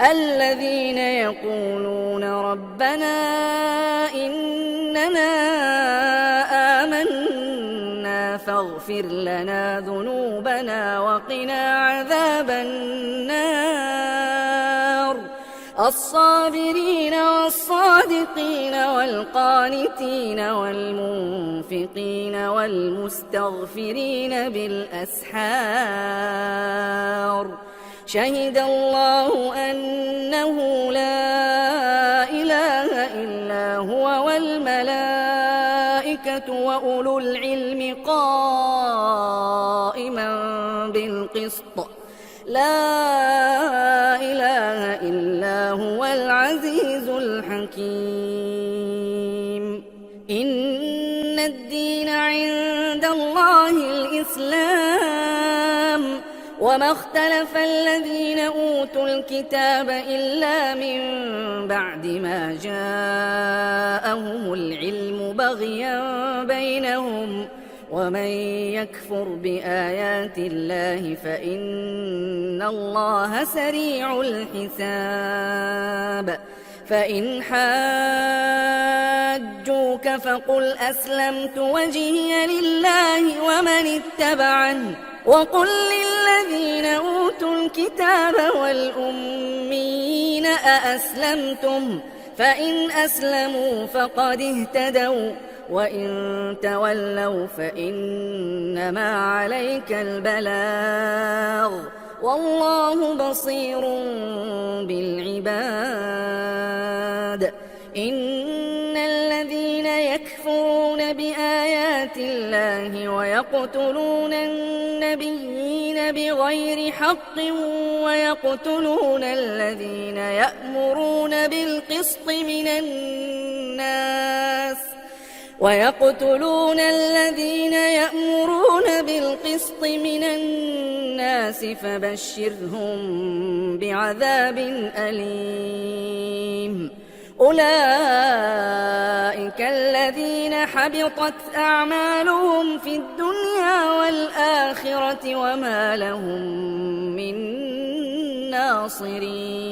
الذين يقولون ربنا إننا آمنا فاغفر لنا ذنوبنا وقنا عذاب النار الصابرين والصادقين والقانتين والمنفقين والمستغفرين بالأسحار شهد الله أنه لا إله إلا هو والملائكة وأولو العلم قائما بالقسط لا إله إلا هو العزيز الحكيم إن الدين عند الله الإسلام وما اختلف الذين أوتوا الكتاب إلا من بعد ما جاءهم العلم بغيا بينهم ومن يكفر بآيات الله فإن الله سريع الحساب فإن حاجوك فقل أسلمت وجهي لله ومن اتبعني وقل للذين أوتوا الكتاب والأميين أأسلمتم فإن أسلموا فقد اهتدوا وإن تولوا فإنما عليك البلاغ والله بصير بالعباد إن الذين يكفرون بآيات الله ويقتلون النبيين بغير حق ويقتلون الذين يأمرون بالقسط من الناس فبشرهم بعذاب أليم أولئك الذين حبطت أعمالهم في الدنيا والآخرة وما لهم من ناصرين